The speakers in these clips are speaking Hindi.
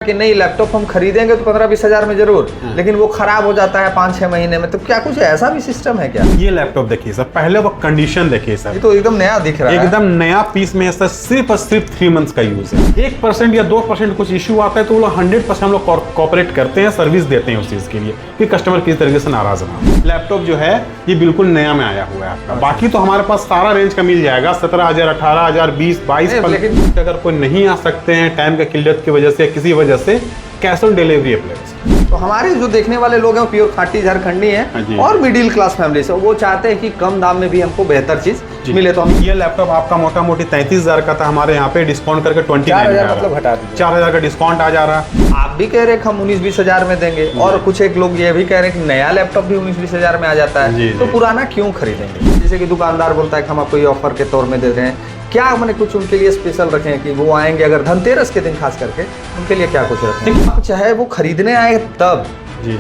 कि नहीं लैपटॉप हम खरीदेंगे तो 15-20 हजार में जरूर, लेकिन वो खराब हो जाता है 5-6 महीने में। तो क्या कुछ ऐसा भी सिस्टम है क्या? ये लैपटॉप देखिए सर, पहले वो कंडीशन देखिए सर, ये तो एकदम नया दिख रहा है, एकदम नया पीस में है सर। सिर्फ और सिर्फ 3 मंथ्स का यूज है। 1% या 2% कुछ इश्यू आता है तो वो लोग 100% हम लोग कॉपरेट करते हैं, सर्विस देते हैं उस चीज के लिए कि कस्टमर किसी तरीके से नाराज ना हो। लैपटॉप जो है ये बिल्कुल नया में आया हुआ है आपका। बाकी तो हमारे पास सारा रेंज का मिल जाएगा, 17,000, 18,000, 20, 22। लेकिन अगर कोई नहीं आ सकते हैं टाइम का किल्लत की वजह से या किसी वजह से, कैश ऑन डिलीवरी अवेलेबल। तो हमारे जो देखने वाले लोग हैं वो प्योर खाटी झारखंडी हैं और मिडिल क्लास फैमिली से, वो चाहते हैं कि कम दाम में भी हमको बेहतर चीज मिले। तो हम ये लैपटॉप आपका मोटा मोटी 33,000 का था, हमारे यहाँ पे डिस्काउंट करके 4,000 मतलब घटा दीजिए, 4,000 का डिस्काउंट आ जा रहा है। आप भी कह रहे हैं हम 19-20 हजार में देंगे, और कुछ एक लोग ये भी कह रहे हैं कि नया लैपटॉप भी 19-20 हजार में आ जाता है, तो पुराना क्यों खरीदेंगे? जैसे कि दुकानदार बोलता है कि हम आपको ये ऑफर के तौर में दे रहे हैं, क्या मैंने कुछ उनके लिए स्पेशल रखें कि वो आएंगे अगर धनतेरस के दिन खास करके, उनके लिए क्या कुछ रखें? चाहे वो खरीदने आए तब,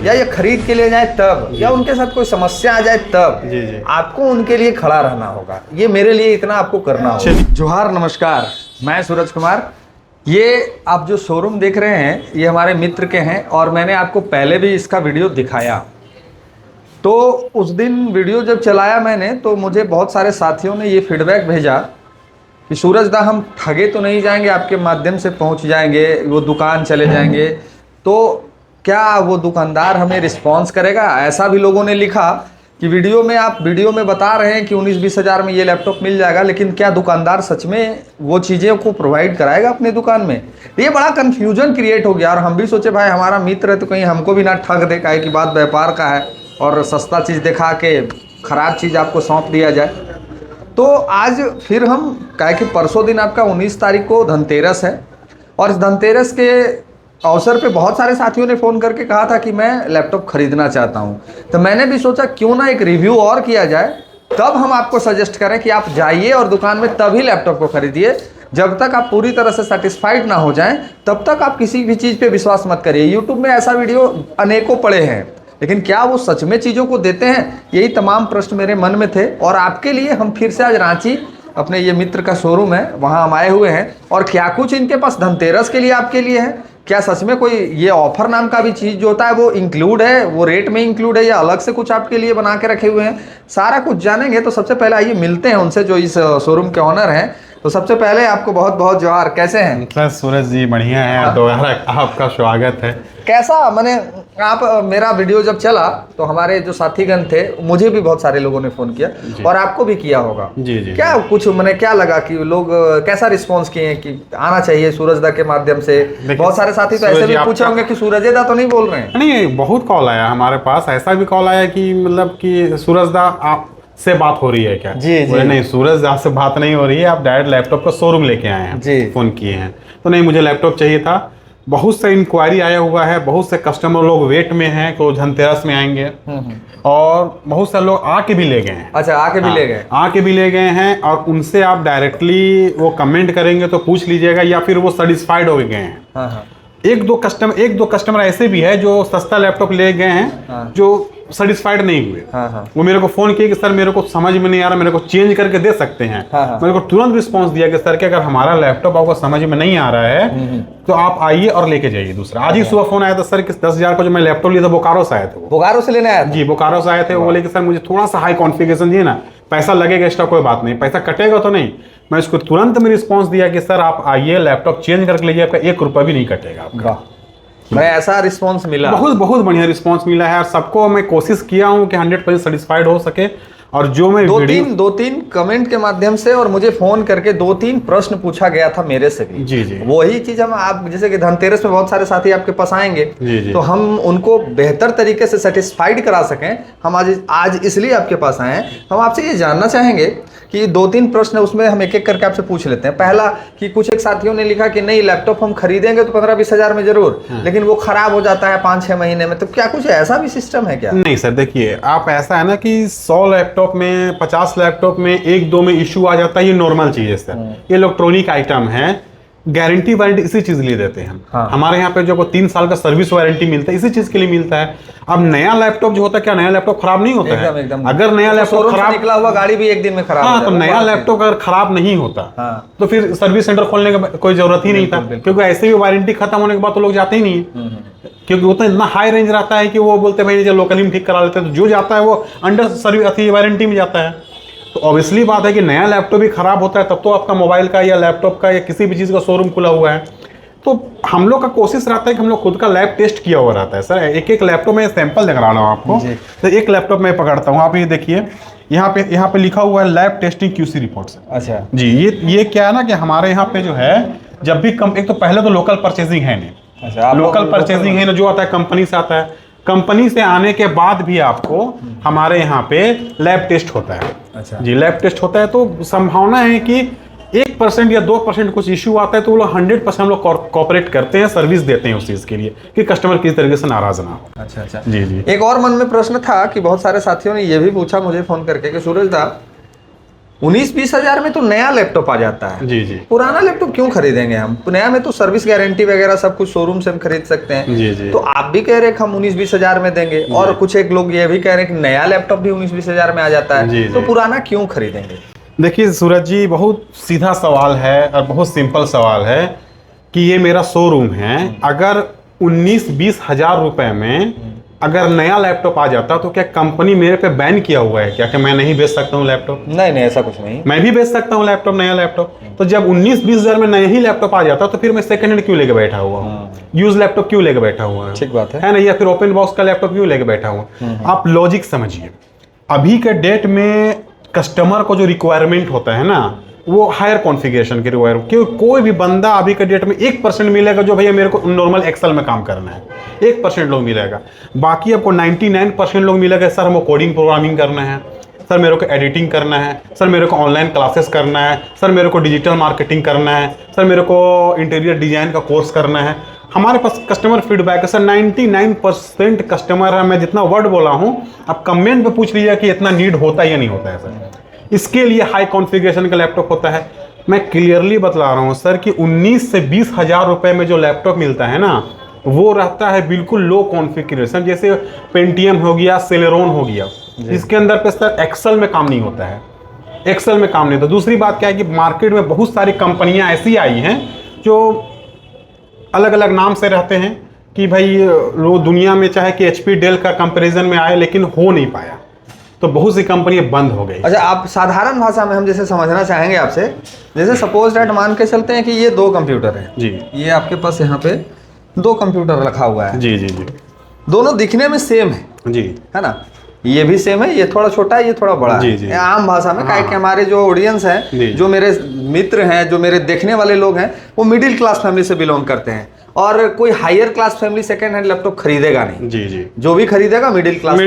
या ये खरीद के लिए जाए तब, या उनके साथ कोई समस्या आ जाए तब, आपको उनके लिए खड़ा रहना होगा। ये मेरे लिए इतना आपको करना होगा। जोहार, नमस्कार, मैं सूरज कुमार। ये आप जो शोरूम देख रहे हैं ये हमारे मित्र के हैं, और मैंने आपको पहले भी इसका वीडियो दिखाया। तो उस दिन वीडियो जब चलाया मैंने, तो मुझे बहुत सारे साथियों ने ये फीडबैक भेजा कि सूरज दा हम ठगे तो नहीं जाएंगे, आपके माध्यम से पहुंच जाएंगे, वो दुकान चले जाएंगे, तो क्या वो दुकानदार हमें रिस्पॉन्स करेगा? ऐसा भी लोगों ने लिखा कि आप वीडियो में बता रहे हैं कि 19-20 हजार में ये लैपटॉप मिल जाएगा, लेकिन क्या दुकानदार सच में वो चीज़ें को प्रोवाइड कराएगा अपने दुकान में? ये बड़ा कन्फ्यूजन क्रिएट हो गया, और हम भी सोचे भाई हमारा मित्र है तो कहीं हमको भी ना ठग दे, काहे की बात व्यापार का है और सस्ता चीज़ दिखा के खराब चीज़ आपको सौंप दिया जाए। तो आज फिर हम कहे कि परसों दिन आपका 19 तारीख को धनतेरस है, और इस धनतेरस के अवसर पे बहुत सारे साथियों ने फ़ोन करके कहा था कि मैं लैपटॉप खरीदना चाहता हूं। तो मैंने भी सोचा क्यों ना एक रिव्यू और किया जाए, तब हम आपको सजेस्ट करें कि आप जाइए और दुकान में तभी लैपटॉप को खरीदिए। जब तक आप पूरी तरह से सेटिस्फाइड ना हो जाएं, तब तक आप किसी भी चीज़ पे विश्वास मत करिए। यूट्यूब में ऐसा वीडियो अनेकों पड़े हैं, लेकिन क्या वो सच में चीज़ों को देते हैं? यही तमाम प्रश्न मेरे मन में थे, और आपके लिए हम फिर से आज रांची अपने ये मित्र का शोरूम है, वहाँ हम आए हुए हैं। और क्या कुछ इनके पास धनतेरस के लिए आपके लिए है? क्या सच में कोई ये ऑफर नाम का भी चीज़ जो होता है वो इंक्लूड है, वो रेट में इंक्लूड है, या अलग से कुछ आपके लिए बना के रखे हुए हैं? सारा कुछ जानेंगे। तो सबसे पहले आइए मिलते हैं उनसे जो इस शोरूम के ऑनर हैं। तो सबसे पहले आपको बहुत बहुत जोहार, कैसे हैं? सर सूरज जी बढ़िया है, दोबारा आपका स्वागत है। कैसा मैंने आप मेरा वीडियो जब चला तो हमारे जो साथीगण थे, मुझे भी बहुत सारे लोगों ने फोन किया और आपको भी किया होगा। जी। क्या कुछ मैंने क्या लगा कि लोग कैसा रिस्पांस किए हैं कि आना चाहिए सूरज दा के माध्यम से? बहुत सारे साथी तो ऐसे भी पूछे होंगे कि सूरज दा तो नहीं बोल रहे हैं। नहीं, बहुत कॉल आया हमारे पास, ऐसा भी कॉल आया कि मतलब कि सूरज दा आप से बात हो रही है क्या? जी। नहीं, सूरज दा से बात नहीं हो रही है, आप डायरेक्ट लैपटॉप का शोरूम लेके आए हैं, फोन किए हैं। तो नहीं, मुझे लैपटॉप चाहिए था। बहुत से इंक्वायरी आया हुआ है, बहुत से कस्टमर लोग वेट में हैं कि वो धनतेरस में आएंगे, और बहुत सारे लोग आके भी ले गए हैं। अच्छा, आके भी ले गए? आके भी ले गए हैं, और उनसे आप डायरेक्टली वो कमेंट करेंगे तो पूछ लीजिएगा, या फिर वो सेटिस्फाइड हो गए हैं। एक दो कस्टमर ऐसे भी है जो सस्ता लैपटॉप ले गए हैं, जो सेटिस्फाइड नहीं हुए। वो मेरे को फोन किए कि सर मेरे को समझ में नहीं आ रहा, मेरे को चेंज करके दे सकते हैं। मेरे को तुरंत रिस्पांस दिया कि सर कि अगर हमारा लैपटॉप आपको समझ में नहीं आ रहा है तो आप आइए और लेके जाइए दूसरा। आज ही सुबह फोन आया था सर कि 10,000 का जो मैं लैपटॉप लिया था बोकारो से आए थे। बोकारो से लेने आया था? जी, बोकारो से आए थे। वो बोले कि सर मुझे थोड़ा सा हाई कॉन्फ़िगरेशन दिए ना, पैसा लगेगा एक्स्ट्रा, कोई बात नहीं, पैसा कटेगा तो नहीं। मैं इसको तुरंत में रिस्पॉन्स दिया कि सर आप आइए, लैपटॉप चेंज करके लीजिए, आपका 1 रुपया भी नहीं कटेगा आपका। मैं ऐसा रिस्पांस मिला? बहुत बढ़िया रिस्पांस मिला है, और सबको मैं कोशिश किया हूँ कि 100% सेटिस्फाइड हो सके। और जो मैं दो तीन कमेंट के माध्यम से, और मुझे फोन करके 2-3 प्रश्न पूछा गया था मेरे से भी। जी। वही चीज हम आप जैसे कि धनतेरस में बहुत सारे साथी आपके पास आएंगे, तो हम उनको बेहतर तरीके से सेटिस्फाइड करा सकें, हम आज इसलिए आपके पास आए हैं। हम आपसे ये जानना चाहेंगे कि 2-3 प्रश्न उसमें हम एक एक करके आपसे पूछ लेते हैं। पहला कि कुछ एक साथियों ने लिखा कि नहीं लैपटॉप हम खरीदेंगे तो 15-20 हजार में जरूर, लेकिन वो खराब हो जाता है 5-6 महीने में। तो क्या कुछ ऐसा भी सिस्टम है क्या? नहीं सर, देखिए आप, ऐसा है ना कि 100 लैपटॉप में, 50 लैपटॉप में 1-2 में इश्यू आ जाता है, ये नॉर्मल चीज है सर। ये इलेक्ट्रॉनिक आइटम है, गारंटी वारंटी इसी चीज के लिए देते हैं। हाँ। हमारे यहाँ पे जो 3 साल का सर्विस वारंटी मिलता है इसी चीज के लिए मिलता है। अब नया लैपटॉप जो होता है, क्या नया लैपटॉप खराब नहीं होता है? एकदम। अगर नया लैपटॉप खराब निकला हुआ गाड़ी भी एक दिन में खराब, हाँ, तो नया लैपटॉप अगर खराब नहीं होता तो फिर सर्विस सेंटर खोलने का कोई जरूरत ही नहीं था, क्योंकि ऐसे भी वारंटी खत्म होने के बाद तो लोग जाते ही नहीं है, क्योंकि वो तो इतना हाई रेंज रहता है कि वो बोलते हैं भाई जो लोकली में ठीक करा लेते हैं, तो जो जाता है वो अंडर सर्विस अथी वारंटी में जाता है। तो ऑब्वियसली बात है कि नया लैपटॉप भी खराब होता है तब तो आपका मोबाइल का या लैपटॉप का या किसी भी चीज़ का शोरूम खुला हुआ है। तो हम लोग का कोशिश रहता है कि हम लोग खुद का लैब टेस्ट किया हुआ रहता है। सर एक लैपटॉप में सैंपल दिखा रहा हूँ आपको, तो एक लैपटॉप में पकड़ता हूँ, आप ये देखिए यहाँ पे लिखा हुआ है लैब टेस्टिंग QC रिपोर्ट्स। अच्छा जी, ये क्या है ना कि हमारे यहाँ पे जो है जब भी एक तो पहले तो लोकल परचेजिंग है नहीं। अच्छा, लोकल परचेजिंग है ना, जो आता है कंपनी से आता है, कंपनी से आने के बाद भी आपको हमारे यहाँ पे लैब टेस्ट होता है। अच्छा जी, लैब टेस्ट होता है, तो संभावना है कि 1% या 2% कुछ इश्यू आता है तो वो लोग 100% हम लोग कॉपरेट करते हैं, सर्विस देते हैं उस चीज़ के लिए कि कस्टमर किसी तरीके से नाराज ना हो। अच्छा जी जी। एक और मन में प्रश्न था कि बहुत सारे साथियों ने ये भी पूछा मुझे फोन करके कि सूरज दा 19-20 हजार में तो नया लैपटॉप आ जाता है, जी जी, पुराना लैपटॉप क्यों खरीदेंगे हम? नया में तो सर्विस गारंटी वगैरह सब कुछ शोरूम से हम खरीद सकते हैं। जी जी। तो आप भी कह रहे हैं कि हम 19-20 हजार में देंगे, और कुछ एक लोग ये भी कह रहे हैं कि नया लैपटॉप भी 19-20 हजार में आ जाता है, जी, तो जी। पुराना क्यों खरीदेंगे? देखिए सूरज जी, बहुत सीधा सवाल है और बहुत सिंपल सवाल है कि ये मेरा शोरूम है, अगर 19-20 हजार रुपए में अगर नया लैपटॉप आ जाता तो क्या कंपनी मेरे पे बैन किया हुआ है क्या कि मैं नहीं बेच सकता हूँ लैपटॉप? नहीं ऐसा कुछ नहीं, मैं भी बेच सकता हूँ लैपटॉप, नया लैपटॉप। तो जब 19-20 हजार में नया ही लैपटॉप आ जाता तो फिर मैं सेकंड हैंड क्यों लेके बैठा हुआ हूँ? यूज लैपटॉप क्यों लेके बैठा हुआ है? ठीक बात है ना? या फिर ओपन बॉक्स का लैपटॉप क्यों लेके बैठा हुआ? आप लॉजिक समझिए, अभी के डेट में कस्टमर को जो रिक्वायरमेंट होता है ना, वो हायर कॉन्फ़िगरेशन के रिक्वायरमेंट, क्योंकि कोई भी बंदा अभी के डेट में 1% मिलेगा जो भैया मेरे को नॉर्मल एक्सेल में काम करना है, 1% लोग मिलेगा। बाकी आपको 99% लोग मिलेगा सर हमको कोडिंग प्रोग्रामिंग करना है, सर मेरे को एडिटिंग करना है, सर मेरे को ऑनलाइन क्लासेस करना है, सर मेरे को डिजिटल मार्केटिंग करना है, सर मेरे को इंटीरियर डिजाइन का कोर्स करना है। हमारे पास कस्टमर फीडबैक है सर, 99% कस्टमर है। मैं जितना वर्ड बोला हूँ आप कमेंट पे पूछ लीजिए कि इतना नीड होता है या नहीं होता है सर। इसके लिए हाई कॉन्फ़िगरेशन का लैपटॉप होता है। मैं क्लियरली बतला रहा हूँ सर कि 19 से 20 हजार रुपए में जो लैपटॉप मिलता है ना, वो रहता है बिल्कुल लो कॉन्फ़िगरेशन, जैसे पेंटियम हो गया, सेलेरॉन हो गया, जिसके अंदर पे सर एक्सेल में काम नहीं होता है, एक्सेल में काम नहीं होता। दूसरी बात क्या है कि मार्केट में बहुत सारी कंपनियां ऐसी आई हैं जो अलग अलग नाम से रहते हैं कि भाई वो दुनिया में चाहे कि HP डेल का कंपैरिजन में आए, लेकिन हो नहीं पाया, तो बहुत सी कंपनियां बंद हो गई। अच्छा, आप साधारण भाषा में हम जैसे समझना चाहेंगे आपसे, जैसे सपोज दैट मान के चलते हैं कि ये 2 कंप्यूटर है जी, ये आपके पास यहाँ पे 2 कंप्यूटर रखा हुआ है। जी जी जी, दोनों दिखने में सेम है जी, है ना? ये भी सेम है, ये थोड़ा छोटा है, ये थोड़ा बड़ा जी, है। जी। आम भाषा में क्या कि हमारे जो ऑडियंस है, जो मेरे मित्र हैं, जो मेरे देखने वाले लोग हैं, वो मिडिल क्लास फैमिली से बिलोंग करते हैं, और कोई higher class family second hand laptop खरीदेगा नहीं। जी जी, जो भी खरीदेगा मिडिल क्लास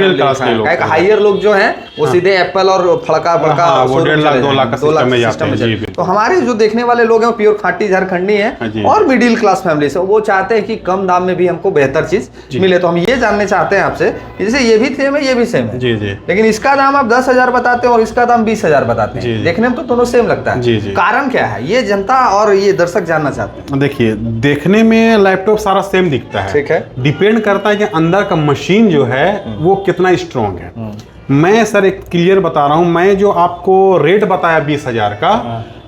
के लोग, हायर लोग जो हैं वो सीधे एप्पल और फड़का फड़का वो 1.5 लाख 2 लाख का सिस्टम में जाते हैं। जी, तो हमारे जो देखने वाले लोग हैं वो प्योर खाटी झारखंडी है और मिडिल क्लास फैमिली से, वो चाहते हैं कि कम दाम में भी हमको बेहतर चीज मिले। तो हम ये जानने चाहते हैं आपसे कि जैसे ये भी सेम है, ये भी सेम है, जी जी, लेकिन इसका दाम आप 10 हजार बताते हैं और इसका दाम 20 हजार बताते हैं, देखने में तो दोनों सेम लगता है। जी, जी। कारण क्या है, ये जनता और ये दर्शक जानना चाहते हैं। देखिए, देखने में लैपटॉप सारा सेम दिखता है, ठीक है, डिपेंड करता है कि अंदर का मशीन जो है वो कितना स्ट्रॉन्ग है। मैं सर एक क्लियर बता रहा हूं, मैं जो आपको रेट बताया 20 हजार का,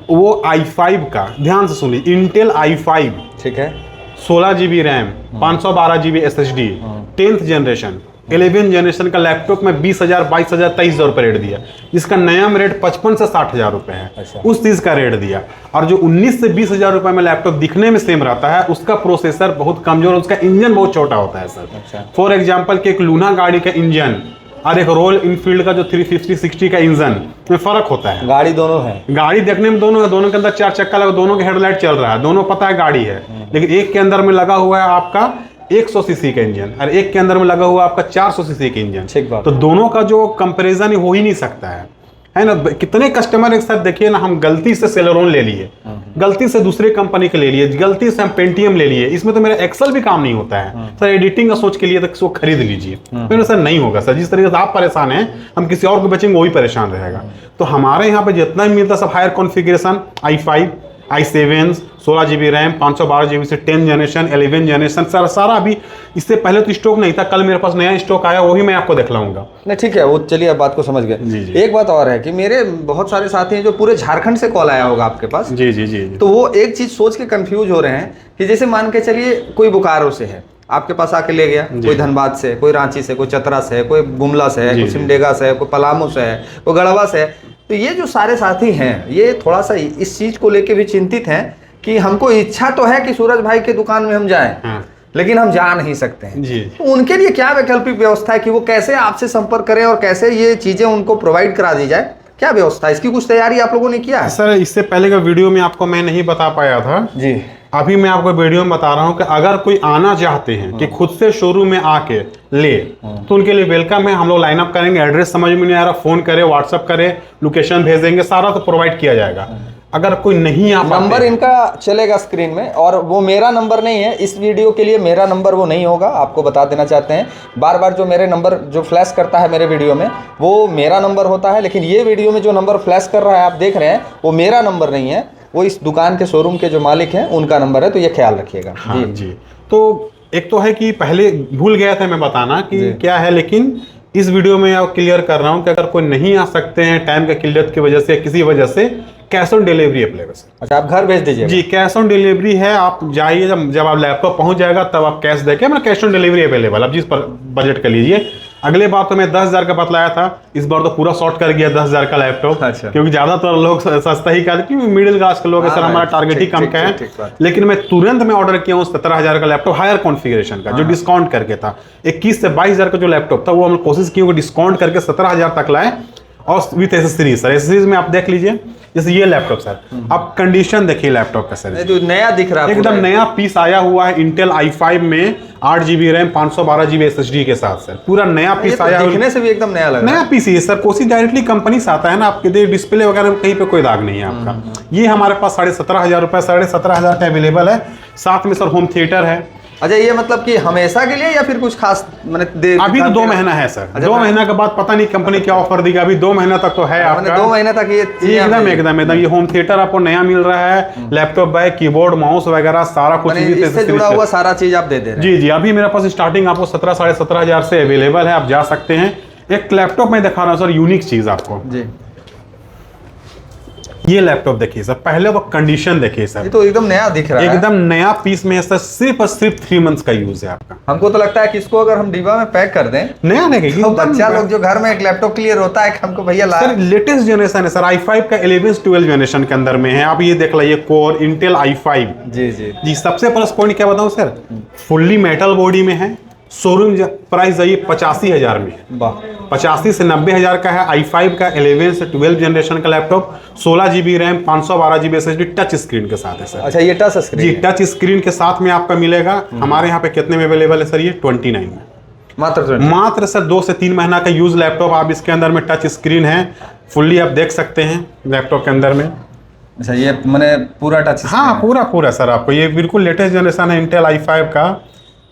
वो i5 का, ध्यान से सुनिए, इंटेल i5, ठीक है, 16 GB RAM, 512 GB SSD, 10th generation, 11 generation का लैपटॉप में 20 हजार, 22 हजार, 23 हजार रुपये रेट दिया, जिसका नया में रेट 55 से 60 हजार रुपये है। अच्छा। उस चीज़ का रेट दिया। और जो 19 से 20 हजार रुपये में लैपटॉप दिखने में सेम रहता है, उसका प्रोसेसर बहुत कमजोर, उसका इंजन बहुत छोटा होता है सर। अच्छा। फॉर एग्जाम्पल कि एक लूना गाड़ी का इंजन और एक रॉयल इनफील्ड का जो 350-60 का इंजन में फर्क होता है। गाड़ी दोनों है, गाड़ी देखने में दोनों है, दोनों के अंदर 4 चक्का लगा, दोनों के हेडलाइट चल रहा है, दोनों पता है गाड़ी है, लेकिन एक के अंदर में लगा हुआ है आपका 100 सीसी का इंजन और एक के अंदर में लगा हुआ आपका 400 सीसी का इंजन। ठीक बात। तो दोनों का जो कंपैरिजन हो ही नहीं सकता है ना? कितने कस्टमर एक साथ देखिए ना, हम गलती से सेलेरॉन ले लिए, गलती से दूसरे कंपनी के ले लिए, गलती से हम पेंटियम ले लिए, इसमें तो मेरा एक्सेल भी काम नहीं होता है सर। एडिटिंग का सोच के लिए तो इसको खरीद लीजिए, तो सर नहीं होगा सर। जिस तरीके से आप परेशान हैं, हम किसी और को बेचेंगे वो भी परेशान रहेगा। तो हमारे यहाँ पे जितना भी मिलता है सब higher configuration, i5, i7 16 GB RAM 512 GB से 10 जनरेशन 11 जनरेशन सारा अभी इससे पहले तो स्टॉक नहीं था। कल मेरे पास नया स्टॉक आया, वही मैं आपको दिखलाऊंगा। नहीं ठीक है, वो चलिए अब बात को समझ गए। एक बात और है कि मेरे बहुत सारे साथी हैं जो पूरे झारखंड से कॉल आया होगा आपके पास। जी जी जी। तो वो एक चीज सोच के कंफ्यूज हो रहे हैं कि जैसे मान के चलिए कोई बोकारो से है, आपके पास आके ले गया, कोई धनबाद से, कोई रांची से, कोई चतरा से, कोई गुमला से है, कोई सिमडेगा से है, कोई पलामू से है, कोई गढ़वा से है। तो ये जो सारे साथी हैं ये थोड़ा सा इस चीज को लेके भी चिंतित हैं कि हमको इच्छा तो है कि सूरज भाई के दुकान में हम जाएं, लेकिन हम जा नहीं सकते हैं जी। तो उनके लिए क्या वैकल्पिक व्यवस्था है कि वो कैसे आपसे संपर्क करें और कैसे ये चीजें उनको प्रोवाइड करा दी जाए? क्या व्यवस्था है इसकी? कुछ तैयारी आप लोगों ने किया है? सर इससे पहले का वीडियो में आपको मैं नहीं बता पाया था जी, अभी मैं आपको वीडियो में बता रहा हूं कि अगर कोई आना चाहते हैं कि खुद से शोरूम में आके ले, तो उनके लिए वेलकम है। हम लोग लाइनअप करेंगे, एड्रेस समझ में नहीं आ रहा फोन करे, व्हाट्सअप करे, लोकेशन भेज देंगे, सारा तो प्रोवाइड किया जाएगा। अगर कोई नहीं आ पाते, नंबर इनका चलेगा स्क्रीन में, और वो मेरा नंबर नहीं है इस वीडियो के लिए, मेरा नंबर वो नहीं होगा, आपको बता देना चाहते हैं। बार बार जो मेरे नंबर जो फ्लैश करता है मेरे वीडियो में वो मेरा नंबर होता है, लेकिन ये वीडियो में जो नंबर फ्लैश कर रहा है आप देख रहे हैं वो मेरा नंबर नहीं है, वो इस दुकान के शोरूम के जो मालिक हैं उनका नंबर है, तो ये ख्याल रखिएगा। हाँ जी। तो एक तो है कि पहले भूल गया था मैं बताना कि क्या है, लेकिन इस वीडियो में आप क्लियर कर रहा हूं कि अगर कोई नहीं आ सकते हैं टाइम की किल्लत की वजह से, किसी वजह से, कैश ऑन डिलीवरी अवेलेबल है। अच्छा, आप घर भेज दीजिए? जी, कैश ऑन डिलीवरी है। आप जाइए, जब आप लैपटॉप पहुंच जाएगा तब आप कैश देके, मतलब कैश ऑन डिलीवरी अवेलेबल, आप जिस पर बजट कर लीजिए। अगले बार तो मैं 10,000 का बतलाया था, इस बार तो पूरा शॉर्ट कर गया 10,000 का लैपटॉप। अच्छा। क्योंकि ज्यादातर लोग सस्ता ही कर, क्योंकि मिडिल क्लास के लोग, सर हमारा टारगेट ही कम का है। लेकिन मैं तुरंत में ऑर्डर किया हूँ 17,000 का लैपटॉप हायर कॉन्फ़िगरेशन का, जो डिस्काउंट करके था। 21 से 22,000 का जो लैपटॉप था वो हम कोशिश की डिस्काउंट करके 17,000 तक लाए, और विथ एसेसरीज। सर एसेसरीज में आप देख लीजिए, जैसे ये लैपटॉप सर, आप कंडीशन देखिए लैपटॉप का सर, तो नया दिख रहा है, एकदम नया पीस आया हुआ है। इंटेल i5 में 8 GB रैम 512 GB SSD के साथ सर, पूरा नया पीस आया, दिखने से भी एकदम नया लग रहा है। नया पीस ही सर, कोशिश डायरेक्टली कंपनी से आता है ना, आपके डिस्प्ले वगैरह में कहीं पे कोई दाग नहीं है आपका। ये हमारे पास 17,500 रुपए, 17,500 का अवेलेबल है। साथ में सर होम थिएटर है। अच्छा, ये मतलब कि हमेशा के लिए या फिर कुछ खास मैंने अभी तो 2 महीना है सर। 2 महीना के बाद पता नहीं कंपनी क्या ऑफर देगा, अभी 2 महीना तक तो है आपका। 2 महीने तक ये एकदम ये होम थिएटर आपको नया मिल रहा है, लैपटॉप बैग, कीबोर्ड, माउस वगैरह सारा कुछ इससे जुड़ा हुआ सारा चीज आप दे दे रहे हैं? जी जी। अभी मेरे पास स्टार्टिंग आपको 17,500 से अवेलेबल है, आप जा सकते हैं। एक लैपटॉप में दिखा रहा हूँ सर, यूनिक चीज आपको जी। ये लैपटॉप देखिए सर, पहले वो कंडीशन देखिए सर, ये तो एकदम नया दिख रहा है, एकदम नया पीस में है सर। सिर्फ और सिर्फ 3 मंथ्स का यूज है आपका। हमको तो लगता है कि इसको अगर हम डिब्बा में पैक कर दें, नया नहीं, तो बच्चा लोग जो घर में एक लैपटॉप के लिए रोता है कि हमको भैया ला। सर लेटेस्ट जनरेशन है सर, i5 का 11-12 जनरेशन के अंदर में है। आप ये देख लीजिए, कोर इंटेल i5 जी जी जी। सबसे प्लस पॉइंट क्या बताऊं सर, फुल्ली मेटल बॉडी में है। शोरूम प्राइस जाइए 85,000 में, 85 से 90,000 का है। i5 का 11 से 12 जनरेशन का laptop, 16 GB RAM 512 GB SSD, touch screen के साथ है सर। अच्छा, ये टच स्क्रीन? जी, टच स्क्रीन के साथ में आपका मिलेगा। हमारे यहाँ पे कितने में अवेलेबल है सर? ये 29 में मात्र सर। 2 से 3 महीना का यूज लैपटॉप। आप इसके अंदर में टच स्क्रीन है, फुल्ली आप देख सकते हैं लैपटॉप के अंदर में। अच्छा, ये मैंने पूरा टच? हाँ, पूरा सर आपको ये बिल्कुल लेटेस्ट जनरेशन है इंटेल i5 का,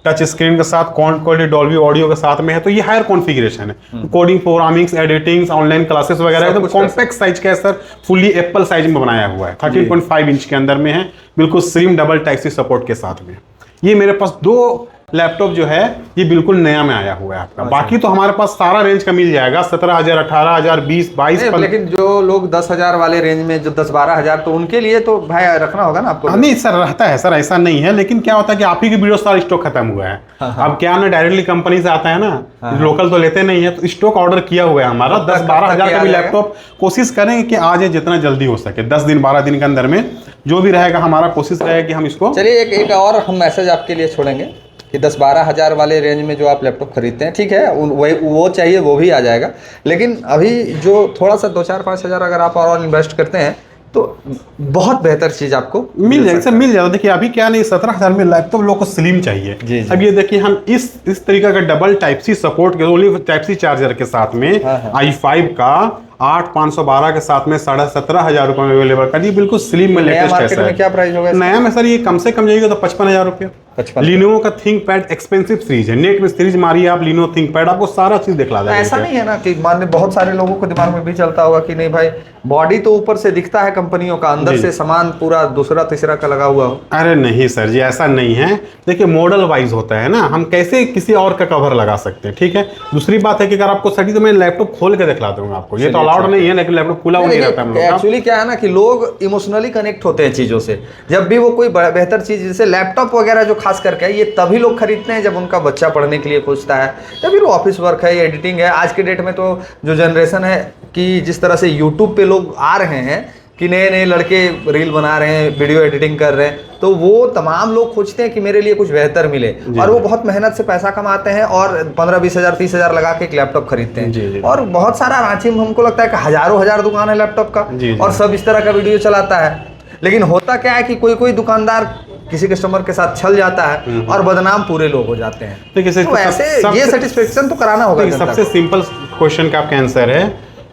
टच स्क्रीन के साथ, क्वालिटी डॉल्बी ऑडियो के साथ में है। तो ये हायर कॉन्फ़िगरेशन है, coding, programming, editing, online classes वगैरह एकदम कॉम्पैक्ट साइज का है सर, फुल्ली एप्पल साइज में बनाया हुआ है। 13.5 इंच के अंदर में है, बिल्कुल slim double type C support के साथ में। ये मेरे पास 2 लैपटॉप जो है ये बिल्कुल नया में आया हुआ है आपका। बाकी तो हमारे पास सारा रेंज का मिल जाएगा, 17,000, 18,000, 20, 22। लेकिन जो लोग 10,000 वाले रेंज में, जो 10-12,000, तो उनके लिए तो भाई रखना होगा ना आपको? नहीं सर, रहता है सर, ऐसा नहीं है। लेकिन क्या होता है कि आप ही की वीडियो सारा स्टॉक खत्म हुआ है। अब क्या ना, डायरेक्टली कंपनी से आता है ना, लोकल तो लेते नहीं है, तो स्टॉक ऑर्डर किया हुआ है हमारा। 10-12,000 का भी लैपटॉप कोशिश करेंगे कि आ जाए जितना जल्दी हो सके। 10 दिन 12 दिन के अंदर में जो भी रहेगा, हमारा कोशिश रहेगा कि हम इसको। चलिए एक और हम मैसेज आपके लिए छोड़ेंगे कि 10-12,000 वाले रेंज में जो आप लैपटॉप खरीदते हैं, ठीक है, वो चाहिए, वो भी आ जाएगा। लेकिन अभी जो थोड़ा सा 2-4-5 हज़ार अगर आप और इन्वेस्ट करते हैं तो बहुत बेहतर चीज़ आपको मिल जाएगी सर, मिल जाएगा। देखिए अभी क्या नहीं, 17,000 में लैपटॉप लोग को स्लिम चाहिए जी। अब ये देखिए, हम इस तरीके का डबल टाइप सी सपोर्ट के, ओनली टाइप सी चार्जर के साथ में i5 का 8,512 के साथ में 17,500 रुपए में अवेलेबल कर दी, बिल्कुल स्लिम में लेटेस्ट है सर। क्या प्राइस होगा नया में सर? ये कम से कम जाएगा तो 55,000 रुपये। लिनोवो का थिंकपैड एक्सपेंसिव सीरीज है, नेट में सीरीज मारिए आप लिनोवो थिंकपैड, आपको सारा चीज दिखला देगा। ऐसा नहीं है ना कि मान बहुत सारे लोगों को दिमाग में भी चलता होगा कि नहीं भाई बॉडी तो ऊपर से दिखता है कंपनियों का, अंदर से सामान पूरा दूसरा तीसरा का लगा हुआ हो। अरे नहीं सर जी, ऐसा नहीं है। देखिए मॉडल वाइज होता है ना, हम कैसे किसी और का कवर लगा सकते हैं, ठीक है। दूसरी बात है कि अगर आपको सटी तो मैं लैपटॉप खोल के दिखला दूंगा आपको, ये तो अलाउड नहीं है, लेकिन लैपटॉप खुला नहीं रहता है। एक्चुअली क्या है ना कि लोग इमोशनली कनेक्ट होते हैं चीजों से, जब भी वो कोई बेहतर चीज जैसे लैपटॉप वगैरह जो खास करके ये तभी लोग खरीदते हैं जब उनका बच्चा पढ़ने के लिए पूछता है या फिर ऑफिस वर्क है, एडिटिंग है। आज के डेट में तो जो जनरेशन है कि जिस तरह से यूट्यूब पे लोग आ रहे हैं कि नए नए लड़के रील बना रहे हैं, वीडियो एडिटिंग कर रहे हैं, तो वो तमाम लोग खोजते हैं कि मेरे लिए कुछ बेहतर मिले और वो बहुत मेहनत से पैसा कमाते हैं और 15-20 हज़ार 30 हज़ार लगा के एक लैपटॉप खरीदते हैं। और बहुत सारा रांची में हमको लगता है कि हजारों हजार दुकान है लैपटॉप का और सब इस तरह का वीडियो चलाता है। लेकिन होता क्या है कि कोई कोई दुकानदार किसी कस्टमर के साथ छल जाता है और बदनाम पूरे लोग हो जाते हैं। तो ऐसे ये सेटिस्फेक्शन तो कराना होगा। सबसे सिंपल क्वेश्चन का आपका आंसर है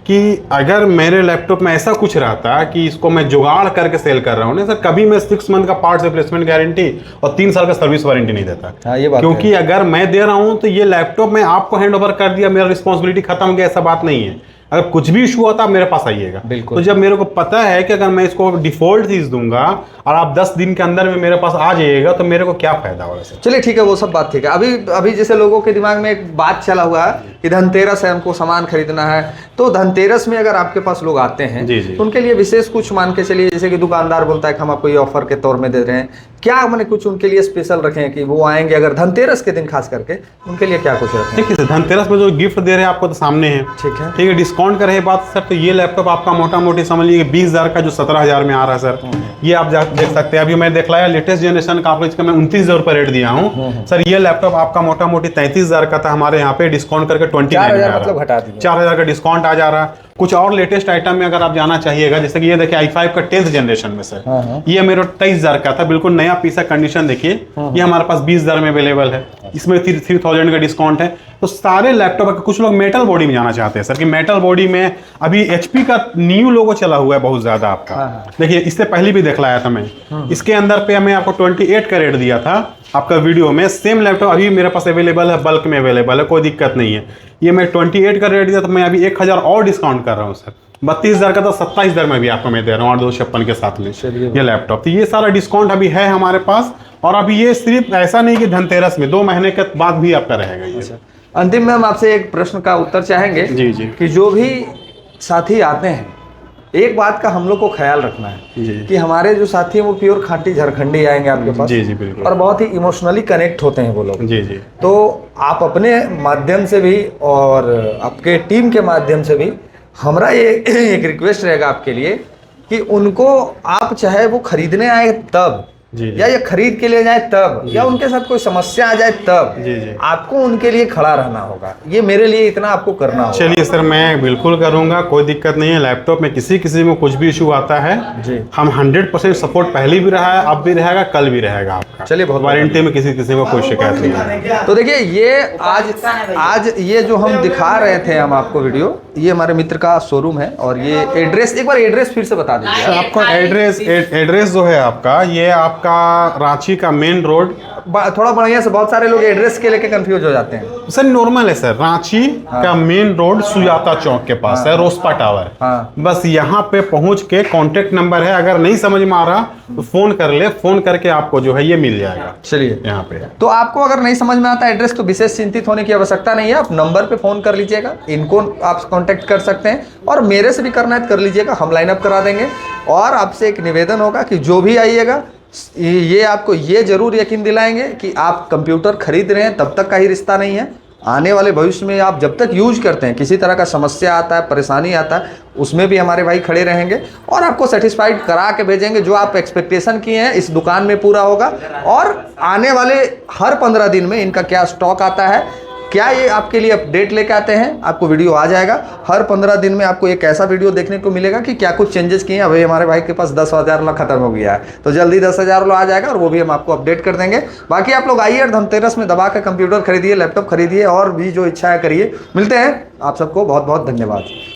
कि अगर मेरे लैपटॉप में ऐसा कुछ रहता कि इसको मैं जुगाड़ करके सेल कर रहा हूँ ना सर, कभी मैं 6 मंथ का पार्ट्स रिप्लेसमेंट गारंटी और 3 साल का सर्विस वारंटी नहीं देता। हाँ, ये बात क्योंकि अगर मैं दे रहा हूँ तो ये लैपटॉप मैं आपको हैंड ओवर कर दिया, मेरा रिस्पॉन्सिबिलिटी खत्म हो गया, ऐसा बात नहीं है। अगर कुछ भी इशू होता मेरे पास आइएगा। तो जब मेरे को पता है कि अगर मैं इसको डिफॉल्ट चीज दूंगा और आप 10 दिन के अंदर में मेरे पास आ जाइएगा तो मेरे को क्या फायदा होगा सर। चलिए ठीक है, वो सब बात ठीक है। अभी जैसे लोगों के दिमाग में एक बात चला हुआ है कि धनतेरस है, हमको सामान खरीदना है, तो धनतेरस में अगर आपके पास लोग आते हैं तो उनके लिए विशेष कुछ मान के चलिए, जैसे कि दुकानदार बोलता है कि हम आपको ये ऑफर के तौर में दे रहे हैं, क्या मैंने कुछ उनके लिए स्पेशल रखें कि वो आएंगे अगर धनतेरस के दिन खास करके, उनके लिए क्या कुछ रखें? देखिए धनतेरस में जो गिफ्ट दे रहे हैं आपको तो सामने है, ठीक है। डिस्काउंट का रहे बात सर, तो ये लैपटॉप आपका मोटा मोटी समझ लीजिए 20,000 का जो 17,000 में आ रहा है सर, ये आप देख सकते हैं। अभी मैं दिखलाया लेटेस्ट जनरेशन का आपको, इसका मैं 29,000 रुपये रेट दिया हूँ सर। ये लैपटॉप आपका मोटा मोटी 33,000 का था, हमारे यहाँ पे डिस्काउंट करके 29,000 मतलब घटा दिया, 4,000 का डिस्काउंट आ जा रहा है। कुछ और लेटेस्ट आइटम में अगर आप जाना चाहिएगा, जैसे कि ये देखिए i5 का 10th जनरेशन में सर, ये मेरा 23,000 का था, बिल्कुल नया पीस है, कंडीशन देखिए। ये हमारे पास 20,000 में अवेलेबल है, इसमें 3,000 का डिस्काउंट है। तो सारे लैपटॉप, कुछ लोग मेटल बॉडी में जाना चाहते हैं सर कि मेटल बॉडी में अभी HP का न्यू लोगो चला हुआ है बहुत ज्यादा आपका। देखिए इससे पहले भी दिखलाया था मैं, इसके अंदर पे मैं आपको 28 का रेट दिया था आपका वीडियो में। सेम लैपटॉप अभी मेरे पास अवेलेबल है, बल्क में अवेलेबल है, कोई दिक्कत नहीं है। ये मैं 28 का रेट दिया, तो मैं अभी 1,000 और डिस्काउंट कर रहा हूँ सर। 32,000 का था, 27,000 में भी आपको मैं दे रहा हूँ 8,256 के साथ में ये लैपटॉप। तो ये सारा डिस्काउंट अभी है हमारे पास, और अभी ये सिर्फ ऐसा नहीं कि धनतेरस में, 2 महीने के बाद भी आपका रहेगा ये। अंतिम में हम आपसे एक प्रश्न का उत्तर चाहेंगे जी कि जो भी साथी आते हैं, एक बात का हम लोग को ख्याल रखना है कि हमारे जो साथी हैं वो प्योर खाटी झारखंडी आएंगे आपके पास। जी बिल्कुल। और बहुत ही इमोशनली कनेक्ट होते हैं वो लोग। जी। तो आप अपने माध्यम से भी और आपके टीम के माध्यम से भी हमारा ये एक रिक्वेस्ट रहेगा आपके लिए कि उनको आप चाहे वो खरीदने आए तब या ये खरीद के लिए जाए तब, या उनके साथ कोई समस्या आ जाए तब, आपको उनके लिए खड़ा रहना होगा। ये मेरे लिए इतना आपको करना होगा। चलिए सर, मैं बिल्कुल करूंगा, कोई दिक्कत नहीं है। लैपटॉप में किसी में कुछ भी इशू आता है हम 100% सपोर्ट पहले भी रहा है, अब भी रहेगा, कल भी रहेगा आपका। चलिए, बहुत वारंटी में किसी को कोई शिकायत नहीं है। तो देखिए ये आज ये जो हम दिखा रहे थे हम आपको वीडियो, ये हमारे मित्र का शोरूम है। और ये एड्रेस, एक बार एड्रेस फिर से बता दीजिए। आपका एड्रेस जो है आपका, ये आपका रांची का मेन रोड। थोड़ा बढ़िया से, बहुत सारे लोग एड्रेस के लेके कंफ्यूज हो जाते हैं सर। नॉर्मल है सर, रांची का मेन रोड सुजाता चौक के पास है, रोस्पा टावर। बस यहाँ पे पहुंच के कांटेक्ट नंबर है, अगर नहीं समझ में आ रहा तो फोन कर ले, फोन करके आपको जो है ये मिल जाएगा। चलिए यहाँ पे तो आपको अगर नहीं समझ में आता एड्रेस तो विशेष चिंतित होने की आवश्यकता नहीं है। आप नंबर पे फोन कर लीजिएगा, इनको आप कांटेक्ट कर सकते हैं, और मेरे से भी करना है कर लीजिएगा, हम लाइनअप करा देंगे। और आपसे एक निवेदन होगा कि जो भी आइएगा, ये आपको ये जरूर यकीन दिलाएंगे कि आप कंप्यूटर खरीद रहे हैं तब तक का ही रिश्ता नहीं है। आने वाले भविष्य में आप जब तक यूज करते हैं, किसी तरह का समस्या आता है, परेशानी आता है, उसमें भी हमारे भाई खड़े रहेंगे और आपको सेटिस्फाइड करा के भेजेंगे। जो आप एक्सपेक्टेशन किए हैं इस दुकान में पूरा होगा। और आने वाले हर 15 दिन में इनका क्या स्टॉक आता है, क्या ये आपके लिए अपडेट लेके आते हैं, आपको वीडियो आ जाएगा। हर 15 दिन में आपको एक ऐसा वीडियो देखने को मिलेगा कि क्या कुछ चेंजेस किए हैं। अभी हमारे भाई के पास 10,000 ला खत्म हो गया है, तो जल्दी 10,000 ला आ जाएगा और वो भी हम आपको अपडेट कर देंगे। बाकी आप लोग आइए और धनतेरस में दबा के कंप्यूटर खरीदिए, लैपटॉप खरीदिए और भी जो इच्छा है करिए। मिलते हैं, आप सबको बहुत बहुत धन्यवाद।